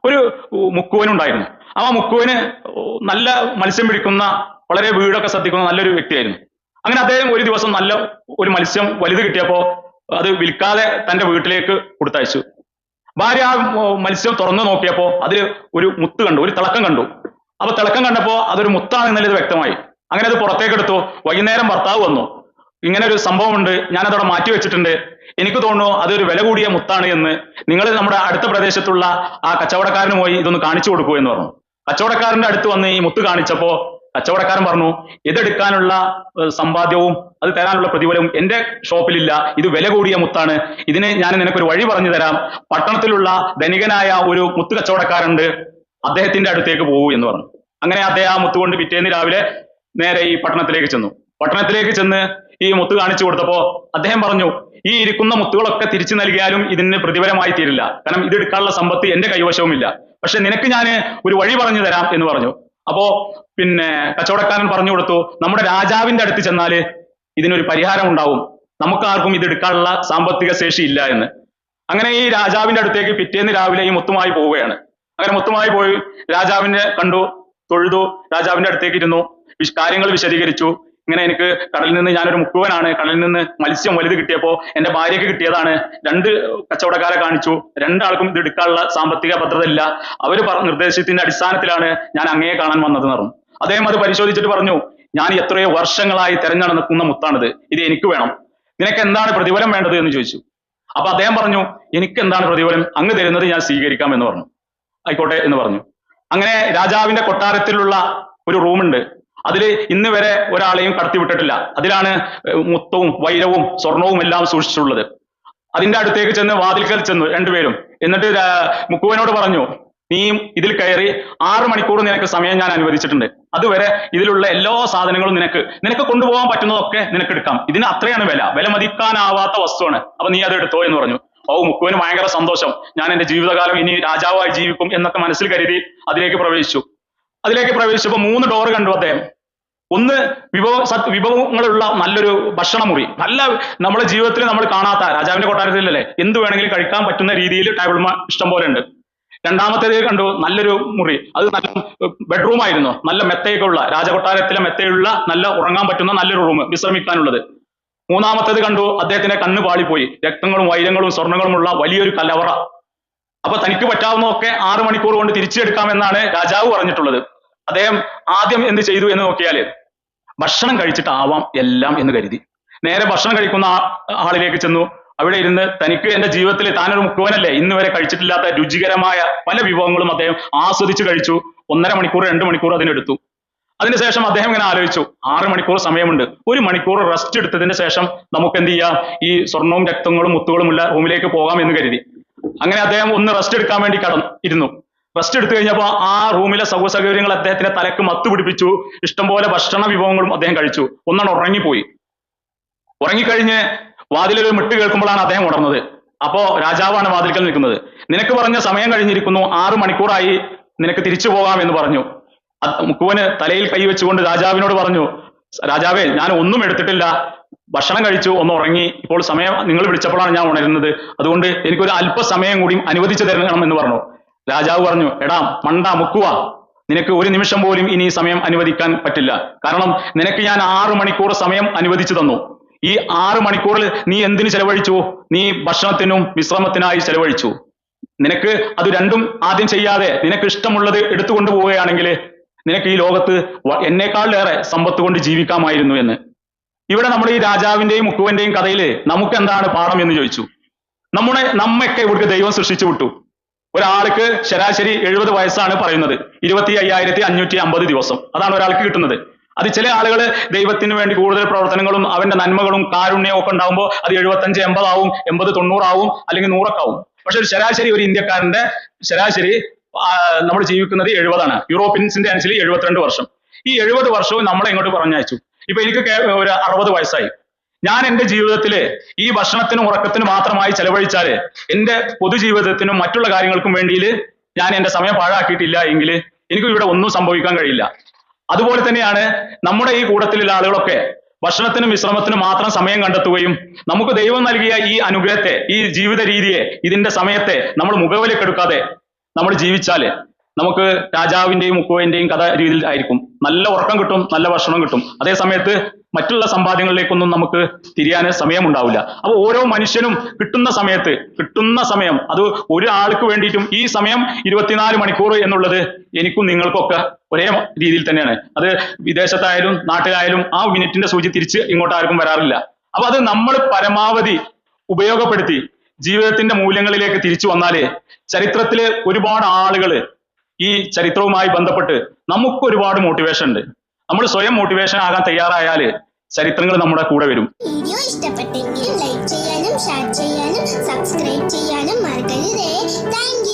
ഒരു മുക്കുവനുണ്ടായിരുന്നു. ആ മുക്കുവന് നല്ല മത്സ്യം പിടിക്കുന്ന, വളരെ വീടൊക്കെ ശ്രദ്ധിക്കുന്ന നല്ലൊരു വ്യക്തിയായിരുന്നു. അങ്ങനെ അദ്ദേഹം ഒരു ദിവസം നല്ല ഒരു മത്സ്യം വലുത് കിട്ടിയപ്പോ അത് വിൽക്കാതെ തന്റെ വീട്ടിലേക്ക് കൊടുത്തയച്ചു. ഭാര്യ ആ മത്സ്യം തുറന്നു നോക്കിയപ്പോ അതിൽ ഒരു മുത്ത് കണ്ടു, ഒരു തിളക്കം കണ്ടു. അപ്പൊ തിളക്കം കണ്ടപ്പോ അതൊരു മുത്താണ് എന്നുള്ളത് വ്യക്തമായി. അങ്ങനെ അത് പുറത്തേക്ക് എടുത്തു. വൈകുന്നേരം ഭർത്താവ് വന്നു, ഇങ്ങനെ ഒരു സംഭവമുണ്ട്, ഞാൻ അതവിടെ മാറ്റി വെച്ചിട്ടുണ്ട്, എനിക്ക് തോന്നുന്നു അതൊരു വില കൂടിയ മുത്താണ് എന്ന്, നിങ്ങൾ നമ്മുടെ അടുത്ത പ്രദേശത്തുള്ള ആ കച്ചവടക്കാരന് പോയി ഇതൊന്ന് കാണിച്ചു കൊടുക്കൂ എന്ന് പറഞ്ഞു. കച്ചവടക്കാരന്റെ അടുത്ത് വന്ന് ഈ മുത്ത് കാണിച്ചപ്പോ കച്ചവടക്കാരൻ പറഞ്ഞു, ഇതെടുക്കാനുള്ള സമ്പാദ്യവും അത് തരാനുള്ള പ്രതിഫലവും എന്റെ ഷോപ്പിലില്ല, ഇത് വില കൂടിയ മുത്താണ്, ഇതിന് ഞാൻ നിനക്കൊരു വഴി പറഞ്ഞു തരാം, പട്ടണത്തിലുള്ള ധനികനായ ഒരു മുത്ത് കച്ചവടക്കാരുണ്ട്, അദ്ദേഹത്തിന്റെ അടുത്തേക്ക് പോകൂ എന്ന് പറഞ്ഞു. അങ്ങനെ അദ്ദേഹം ആ മുത്ത് കൊണ്ട് പിറ്റേന്ന് രാവിലെ നേരെ ഈ പട്ടണത്തിലേക്ക് ചെന്നു. പട്ടണത്തിലേക്ക് ചെന്ന് ഈ മുത്ത് കാണിച്ചു കൊടുത്തപ്പോ അദ്ദേഹം പറഞ്ഞു, ഈ ഇരിക്കുന്ന മുത്തുകളൊക്കെ തിരിച്ചു നൽകിയാലും ഇതിന് പ്രതിഫലമായി തീരില്ല, കാരണം ഇത് എടുക്കാനുള്ള സമ്പത്ത് എന്റെ കൈവശവുമില്ല, പക്ഷെ നിനക്ക് ഞാൻ ഒരു വഴി പറഞ്ഞു തരാം എന്ന് പറഞ്ഞു. അപ്പോ പിന്നെ കച്ചവടക്കാരൻ പറഞ്ഞു കൊടുത്തു, നമ്മുടെ രാജാവിന്റെ അടുത്ത് ചെന്നാല് ഇതിനൊരു പരിഹാരം ഉണ്ടാവും, നമുക്കാർക്കും ഇത് എടുക്കാനുള്ള സാമ്പത്തിക ശേഷി ഇല്ല എന്ന്. അങ്ങനെ ഈ രാജാവിന്റെ അടുത്തേക്ക് പിറ്റേന്ന് രാവിലെ ഈ മുത്തുമായി പോവുകയാണ്. അങ്ങനെ മുത്തുമായി പോയി രാജാവിനെ കണ്ടു, തൊഴുതു, രാജാവിന്റെ അടുത്തേക്ക് ഇരുന്നു, കാര്യങ്ങൾ വിശദീകരിച്ചു. ഇങ്ങനെ എനിക്ക് കടലിൽ നിന്ന്, ഞാനൊരു മുക്കുവനാണ്, കടലിൽ നിന്ന് മത്സ്യം വലുത് കിട്ടിയപ്പോ എന്റെ ഭാര്യയ്ക്ക് കിട്ടിയതാണ്, 2 കച്ചവടക്കാരെ കാണിച്ചു, 2 ആൾക്കും ഇത് എടുക്കാനുള്ള സാമ്പത്തിക ഭദ്രത ഇല്ല, അവര് നിർദ്ദേശത്തിന്റെ അടിസ്ഥാനത്തിലാണ് ഞാൻ അങ്ങയെ കാണാൻ വന്നത് പറഞ്ഞു. അദ്ദേഹം അത് പരിശോധിച്ചിട്ട് പറഞ്ഞു, ഞാൻ എത്രയോ വർഷങ്ങളായി തെരഞ്ഞെടുക്കുന്ന മുത്താണിത്, ഇത് എനിക്ക് വേണം, നിനക്ക് എന്താണ് പ്രതിഫലം വേണ്ടത് എന്ന് ചോദിച്ചു. അപ്പൊ അദ്ദേഹം പറഞ്ഞു, എനിക്ക് എന്താണ് പ്രതിഫലം, അങ്ങ് തരുന്നത് ഞാൻ സ്വീകരിക്കാം എന്ന് പറഞ്ഞു. ആയിക്കോട്ടെ എന്ന് പറഞ്ഞു. അങ്ങനെ രാജാവിന്റെ കൊട്ടാരത്തിലുള്ള ഒരു റൂമുണ്ട്, അതിൽ ഇന്ന് വരെ ഒരാളെയും കടത്തിവിട്ടിട്ടില്ല, അതിലാണ് മുത്തവും വൈരവും സ്വർണവും എല്ലാം സൂക്ഷിച്ചിട്ടുള്ളത്. അതിന്റെ അടുത്തേക്ക് ചെന്ന് വാതിൽക്കൽ ചെന്നു 2 പേരും. എന്നിട്ട് മുക്കുവനോട് പറഞ്ഞു, നീ ഇതിൽ കയറി 6 മണിക്കൂർ നിനക്ക് സമയം ഞാൻ അനുവദിച്ചിട്ടുണ്ട്, അതുവരെ ഇതിലുള്ള എല്ലാ സാധനങ്ങളും നിനക്ക് കൊണ്ടുപോകാൻ പറ്റുന്നതൊക്കെ നിനക്ക് എടുക്കാം, ഇതിന് അത്രയാണ് വില മതിക്കാനാവാത്ത വസ്തുവാണ്, അപ്പൊ നീ അത് എടുത്തോ എന്ന് പറഞ്ഞു. മുക്കുവന് ഭയങ്കര സന്തോഷം, ഞാൻ എന്റെ ജീവിതകാലം ഇനി രാജാവായി ജീവിക്കും എന്നൊക്കെ മനസ്സിൽ കരുതി അതിലേക്ക് പ്രവേശിച്ചു. അതിലേക്ക് പ്രവേശിച്ചപ്പോൾ 3 ഡോർ കണ്ടു അദ്ദേഹം. ഒന്ന് വിഭവങ്ങളുള്ള നല്ലൊരു ഭക്ഷണമുറി, നല്ല നമ്മുടെ ജീവിതത്തിൽ നമ്മൾ കാണാത്ത, രാജാവിന്റെ കൊട്ടാരത്തിലല്ലേ എന്ത് വേണമെങ്കിലും കഴിക്കാൻ പറ്റുന്ന രീതിയിൽ ടേബിൾ ഇഷ്ടം പോലെ ഉണ്ട്. രണ്ടാമത്തേത് കണ്ടു, നല്ലൊരു മുറി, അത് നല്ല ബെഡ്റൂം ആയിരുന്നു, നല്ല മെത്തയൊക്കെ ഉള്ള, രാജകൊട്ടാരത്തിലെ മെത്തയുള്ള നല്ല ഉറങ്ങാൻ പറ്റുന്ന നല്ലൊരു റൂം, വിശ്രമിക്കാനുള്ളത്. മൂന്നാമത്തേത് കണ്ടു, അദ്ദേഹത്തിന്റെ കണ്ണ് പാളിപ്പോയി, രക്തങ്ങളും വൈരങ്ങളും സ്വർണ്ണങ്ങളുമുള്ള വലിയൊരു കലവറ. അപ്പൊ തനിക്ക് പറ്റാവുന്നതൊക്കെ 6 മണിക്കൂർ കൊണ്ട് തിരിച്ചെടുക്കാമെന്നാണ് രാജാവ് പറഞ്ഞിട്ടുള്ളത്. അദ്ദേഹം ആദ്യം എന്ത് ചെയ്തു എന്ന് നോക്കിയാല്, ഭക്ഷണം കഴിച്ചിട്ടാവാം എല്ലാം എന്ന് കരുതി നേരെ ഭക്ഷണം കഴിക്കുന്ന ആളിലേക്ക് ചെന്നു. അവിടെ ഇരുന്ന് തനിക്ക് എന്റെ ജീവിതത്തിൽ, താനൊരു മുക്കുവനല്ലേ, ഇന്ന് വരെ കഴിച്ചിട്ടില്ലാത്ത രുചികരമായ പല വിഭവങ്ങളും അദ്ദേഹം ആസ്വദിച്ച് കഴിച്ചു. 1.5 മണിക്കൂർ 2 മണിക്കൂർ അതിനെടുത്തു. അതിനുശേഷം അദ്ദേഹം ഇങ്ങനെ ആലോചിച്ചു, 6 മണിക്കൂർ സമയമുണ്ട്, 1 മണിക്കൂർ റെസ്റ്റ് എടുത്തതിന് ശേഷം നമുക്ക് എന്ത് ചെയ്യാം, ഈ സ്വർണവും രക്തങ്ങളും മുത്തുകളും ഉള്ള റൂമിലേക്ക് പോകാം എന്ന് കരുതി. അങ്ങനെ അദ്ദേഹം ഒന്ന് റെസ്റ്റ് എടുക്കാൻ വേണ്ടി ഇരുന്നു. റെസ്റ്റ് എടുത്തു കഴിഞ്ഞപ്പോൾ ആ റൂമിലെ സൗകര്യങ്ങൾ അദ്ദേഹത്തിന്റെ തലക്ക് മത്ത് പിടിപ്പിച്ചു. ഇഷ്ടംപോലെ ഭക്ഷണ വിഭവങ്ങളും അദ്ദേഹം കഴിച്ചു. ഒന്നാണ് ഉറങ്ങിപ്പോയി. ഉറങ്ങിക്കഴിഞ്ഞ് വാതിലൊരു മിട്ട് കേൾക്കുമ്പോഴാണ് അദ്ദേഹം ഉണർന്നത്. അപ്പോ രാജാവാണ് വാതിൽക്കൽ നിൽക്കുന്നത്. നിനക്ക് പറഞ്ഞ സമയം കഴിഞ്ഞിരിക്കുന്നു, 6 മണിക്കൂറായി, നിനക്ക് തിരിച്ചു പോകാം എന്ന് പറഞ്ഞു. മുക്കുവന് തലയിൽ കൈവച്ചുകൊണ്ട് രാജാവിനോട് പറഞ്ഞു, രാജാവേ, ഞാൻ ഒന്നും എടുത്തിട്ടില്ല, ഭക്ഷണം കഴിച്ചു, ഒന്ന് ഉറങ്ങി, ഇപ്പോൾ സമയം നിങ്ങൾ വിളിച്ചപ്പോഴാണ് ഞാൻ ഉണരുന്നത്, അതുകൊണ്ട് എനിക്കൊരു അല്പസമയം കൂടി അനുവദിച്ചു തരണം എന്ന് പറഞ്ഞു. രാജാവ് പറഞ്ഞു, എടാ മണ്ട മുക്കുവ, നിനക്ക് 1 നിമിഷം പോലും ഇനി സമയം അനുവദിക്കാൻ പറ്റില്ല, കാരണം നിനക്ക് ഞാൻ 6 മണിക്കൂർ സമയം അനുവദിച്ചു തന്നു. ഈ 6 മണിക്കൂറിൽ നീ എന്തിനു ചെലവഴിച്ചു? നീ ഭക്ഷണത്തിനും വിശ്രമത്തിനായി ചെലവഴിച്ചു. നിനക്ക് അത് രണ്ടും ആദ്യം ചെയ്യാതെ നിനക്ക് ഇഷ്ടമുള്ളത് എടുത്തുകൊണ്ടു പോവുകയാണെങ്കിൽ നിനക്ക് ഈ ലോകത്ത് എന്നേക്കാളേറെ സമ്പത്ത് കൊണ്ട് ജീവിക്കാമായിരുന്നു എന്ന്. ഇവിടെ നമ്മുടെ ഈ രാജാവിന്റെയും മുക്കുവന്റെയും കഥയിൽ നമുക്ക് എന്താണ് പാഠം എന്ന് ചോദിച്ചു. നമ്മയൊക്കെ ഇവിടേക്ക് ദൈവം സൃഷ്ടിച്ചു വിട്ടു. ഒരാൾക്ക് ശരാശരി 70 വയസ്സാണ് പറയുന്നത്, 25,550 ദിവസം, അതാണ് ഒരാൾക്ക് കിട്ടുന്നത്. അത് ചില ആളുകൾ ദൈവത്തിന് വേണ്ടി കൂടുതൽ പ്രവർത്തനങ്ങളും അവന്റെ നന്മകളും കാരുണ്യവും ഒക്കെ ഉണ്ടാവുമ്പോൾ അത് 75, 80 ആവും, 80, 90 ആവും, അല്ലെങ്കിൽ 100 ഒക്കെ ആവും. പക്ഷെ ഒരു ഇന്ത്യക്കാരന്റെ ശരാശരി നമ്മൾ ജീവിക്കുന്നത് 70 യൂറോപ്യൻസിന്റെ അനുസരിച്ച് 72 വർഷം. ഈ 70 വർഷവും നമ്മളെ ഇങ്ങോട്ട് പറഞ്ഞയച്ചു. ഇപ്പൊ എനിക്ക് ഒരു 60 വയസ്സായി. ഞാൻ എന്റെ ജീവിതത്തില് ഈ ഭക്ഷണത്തിനും ഉറക്കത്തിനും മാത്രമായി ചെലവഴിച്ചാല് എന്റെ പൊതുജീവിതത്തിനും മറ്റുള്ള കാര്യങ്ങൾക്കും വേണ്ടിയിൽ ഞാൻ എന്റെ സമയം പാഴാക്കിയിട്ടില്ല എങ്കിൽ എനിക്ക് ഇവിടെ ഒന്നും സംഭവിക്കാൻ കഴിയില്ല. അതുപോലെ തന്നെയാണ് നമ്മുടെ ഈ കൂട്ടത്തിലുള്ള ആളുകളൊക്കെ ഭക്ഷണത്തിനും വിശ്രമത്തിനും മാത്രം സമയം കണ്ടെത്തുകയും നമുക്ക് ദൈവം നൽകിയ ഈ അനുഗ്രഹത്തെ, ഈ ജീവിത രീതിയെ, ഇതിന്റെ സമയത്തെ നമ്മൾ മുഖവിലക്കെടുക്കാതെ നമ്മൾ ജീവിച്ചാല് നമുക്ക് രാജാവിന്റെയും മുക്കുവന്റെയും കഥ രീതിയിൽ ആയിരിക്കും. നല്ല ഉറക്കം കിട്ടും, നല്ല ഭക്ഷണം കിട്ടും. അതേ സമയത്ത് മറ്റുള്ള സമ്പാദ്യങ്ങളിലേക്കൊന്നും നമുക്ക് തിരിയാൻ സമയമുണ്ടാവില്ല. അപ്പൊ ഓരോ മനുഷ്യനും കിട്ടുന്ന സമയം അത് ഒരാൾക്ക് വേണ്ടിയിട്ടും ഈ സമയം 24 മണിക്കൂർ എന്നുള്ളത് എനിക്കും നിങ്ങൾക്കൊക്കെ ഒരേ രീതിയിൽ തന്നെയാണ്. അത് വിദേശത്തായാലും നാട്ടിലായാലും ആ മിനിറ്റിന്റെ സൂചി തിരിച്ച് ഇങ്ങോട്ട് ആർക്കും വരാറില്ല. അപ്പൊ അത് നമ്മൾ പരമാവധി ഉപയോഗപ്പെടുത്തി ജീവിതത്തിന്റെ മൂല്യങ്ങളിലേക്ക് തിരിച്ചു വന്നാലേ ചരിത്രത്തില് ഒരുപാട് ആളുകൾ ഈ ചരിത്രവുമായി ബന്ധപ്പെട്ട് നമുക്ക് ഒരുപാട് മോട്ടിവേഷൻ ഉണ്ട്. നമ്മൾ സ്വയം മോട്ടിവേഷൻ ആകാൻ തയ്യാറായാല് ചരിത്രങ്ങൾ നമ്മുടെ കൂടെ വരും. വീഡിയോ ഇഷ്ടപ്പെട്ടെങ്കിൽ ലൈക്ക് ചെയ്യാനും ഷെയർ ചെയ്യാനും സബ്സ്ക്രൈബ് ചെയ്യാനും മറക്കരുതേ. Thank you.